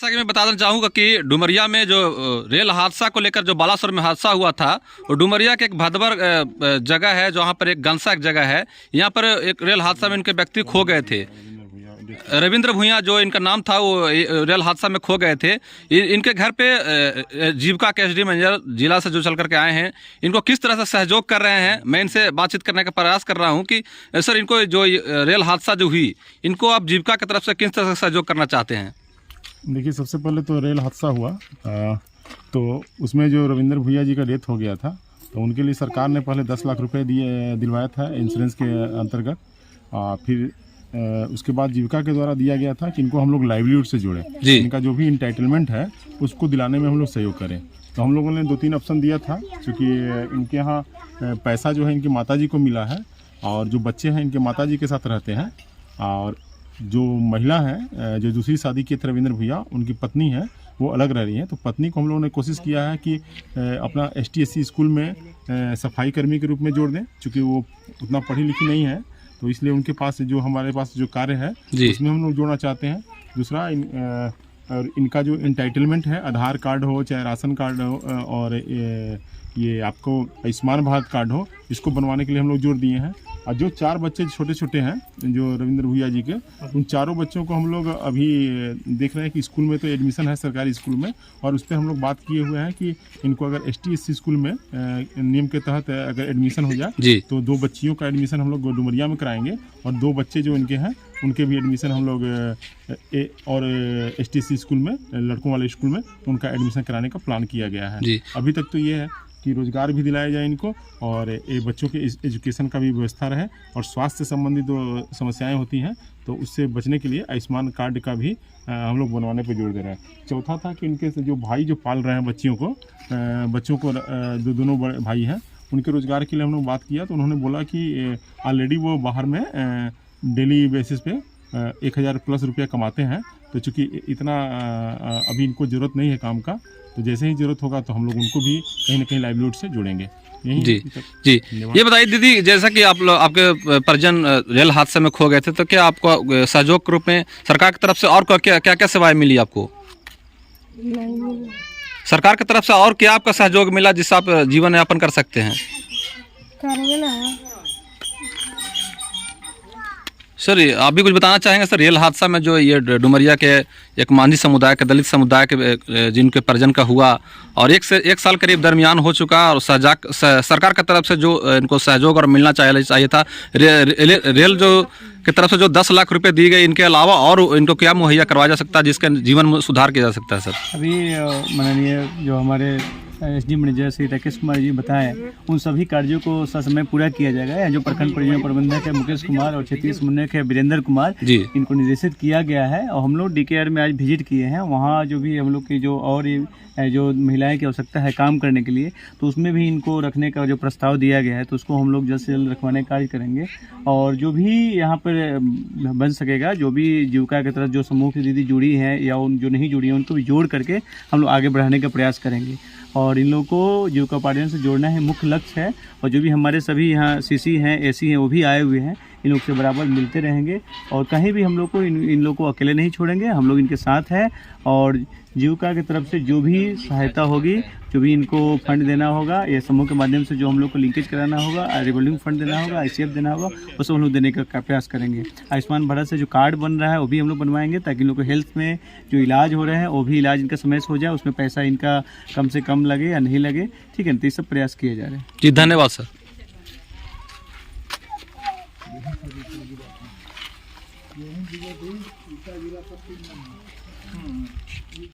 जैसा कि मैं बता देना चाहूँगा कि डुमरिया में जो रेल हादसा को लेकर जो बालासोर में हादसा हुआ था, वो डुमरिया के एक भदबर जगह है, जहाँ पर एक गनसा एक जगह है। यहाँ पर एक रेल हादसा में इनके व्यक्ति खो गए थे। रविंद्र भुइयाँ जो इनका नाम था, वो रेल हादसा में खो गए थे। इनके घर पे जीविका के एसडी मैनेजर जिला से जो चल करके आए हैं, इनको किस तरह से सहयोग कर रहे हैं, मैं इनसे बातचीत करने का प्रयास कर रहा हूं कि सर, इनको जो रेल हादसा जो हुई, इनको आप जीविका की तरफ से किस तरह से सहयोग करना चाहते हैं? देखिए, सबसे पहले तो रेल हादसा हुआ तो उसमें जो रविंद्र भुइयाँ जी का डेथ हो गया था, तो उनके लिए सरकार ने पहले 10 लाख रुपए दिलवाया था इंश्योरेंस के अंतर्गत। फिर उसके बाद जीविका के द्वारा दिया गया था कि इनको हम लोग लाइवलीहुड से जोड़ें, इनका जो भी इंटाइटलमेंट है उसको दिलाने में हम लोग सहयोग करें। तो हम लोगों ने 2-3 ऑप्शन दिया था, क्योंकि इनके यहाँ पैसा जो है इनकी माताजी को मिला है, और जो बच्चे हैं इनके माताजी के साथ रहते हैं, और जो महिला है जो दूसरी शादी की रविंद्र भुइयाँ, उनकी पत्नी है, वो अलग रह रही हैं। तो पत्नी को हम लोगों ने कोशिश किया है कि अपना ST/SC स्कूल में सफाई कर्मी के रूप में जोड़ दें, क्योंकि वो उतना पढ़ी लिखी नहीं है, तो इसलिए उनके पास जो हमारे पास जो कार्य है उसमें हम लोग जोड़ना चाहते हैं। दूसरा, और इनका जो इंटाइटलमेंट है, आधार कार्ड हो चाहे राशन कार्ड हो, और ये आपको आयुष्मान भारत कार्ड हो, इसको बनवाने के लिए हम लोग जोड़ दिए हैं। और जो 4 बच्चे छोटे छोटे हैं जो रविंद्र भुइयाँ जी के, उन चारों बच्चों को हम लोग अभी देख रहे हैं कि स्कूल में तो एडमिशन है सरकारी स्कूल में, और उस पर हम लोग बात किए हुए हैं कि इनको अगर ST/SC स्कूल में नियम के तहत अगर एडमिशन हो जाए तो 2 बच्चियों का एडमिशन हम लोग डुमरिया में कराएंगे, और 2 बच्चे जो इनके हैं उनके भी एडमिशन हम लोग और ST/SC स्कूल में, लड़कों वाले स्कूल में, उनका एडमिशन कराने का प्लान किया गया है। अभी तक तो ये है कि रोजगार भी दिलाया जाए इनको, और ये बच्चों के एजुकेशन का भी व्यवस्था रहे, और स्वास्थ्य से संबंधित जो समस्याएं होती हैं तो उससे बचने के लिए आयुष्मान कार्ड का भी हम लोग बनवाने पर जोर दे रहे हैं। चौथा था कि इनके जो भाई जो पाल रहे हैं बच्चों को दोनों बड़े भाई हैं, उनके रोजगार के लिए हम लोग बात किया, तो उन्होंने बोला कि ऑलरेडी वो बाहर में डेली बेसिस पे 1000 प्लस रुपया कमाते हैं, तो चूँकि इतना अभी इनको ज़रूरत नहीं है काम का, तो जैसे ही ज़रूरत होगा तो हम लोग उनको भी कहीं ना कहीं लाइवलीहुड से जोड़ेंगे। जी जी, ये बताइए दीदी, जैसा कि आपके परिजन रेल हादसे में खो गए थे, तो क्या आपको सहयोग के रूप में सरकार की तरफ से और क्या क्या सेवाएं मिली आपको? सरकार की तरफ से और क्या आपका सहयोग मिला जिससे आप जीवन यापन कर सकते हैं? सर, आप भी कुछ बताना चाहेंगे सर? रेल हादसा में जो ये डुमरिया के एक मांझी समुदाय के, दलित समुदाय के जिनके परिजन का हुआ, और 1 साल करीब दरमियान हो चुका, और सरकार की तरफ से जो इनको सहयोग और मिलना चाहिए था, रेल जो की तरफ से जो 10 लाख रुपए दिए गए, इनके अलावा और इनको क्या मुहैया करवाया जा सकता है जिसके जीवन में सुधार किया जा सकता है सर? अभी माननीय जो हमारे SD मैनेजर श्री राकेश कुमार जी बताएं, उन सभी कार्यों को ससमय पूरा किया जाएगा। जो प्रखंड परियोजना प्रबंधक है मुकेश कुमार, और क्षेत्रीय समन्वयक है वीरेंद्र कुमार, इनको निर्देशित किया गया है। और हम लोग DKR में आज विजिट किए हैं, वहाँ जो भी हम लोग की जो और जो महिलाएं की आवश्यकता है काम करने के लिए, तो उसमें भी इनको रखने का जो प्रस्ताव दिया गया है, तो उसको हम लोग जल्द से जल्द रखवाने का कार्य करेंगे। और जो भी यहाँ पर बन सकेगा, जो भी जीविका की तरफ जो समूह की दीदी जुड़ी हैं या उन जो नहीं जुड़ी हैं, उनको भी जोड़ करके हम लोग आगे बढ़ाने का प्रयास करेंगे। और इन लोगों को जीविका उपार्जन से जोड़ना है, मुख्य लक्ष्य है। और जो भी हमारे सभी यहाँ CC हैं, AC हैं, वो भी आए हुए हैं, इन लोग से बराबर मिलते रहेंगे, और कहीं भी हम लोग को इन लोग को अकेले नहीं छोड़ेंगे, हम लोग इनके साथ हैं। और जीविका की तरफ से जो भी सहायता होगी, जो भी इनको फंड देना होगा, या समूह के माध्यम से जो हम लोग को लिंकेज कराना होगा, रिवॉल्विंग फंड देना होगा, ICF देना होगा, वो सब हम लोग देने का प्रयास करेंगे। आयुष्मान भारत से जो कार्ड बन रहा है वो भी हम लोग बनवाएंगे, ताकि इन लोग को हेल्थ में जो इलाज हो रहे हैं वो भी इलाज इनका समय से हो जाए, उसमें पैसा इनका कम से कम लगे या नहीं लगे, ठीक है। तो ये सब प्रयास किए जा रहे हैं। जी, धन्यवाद सर।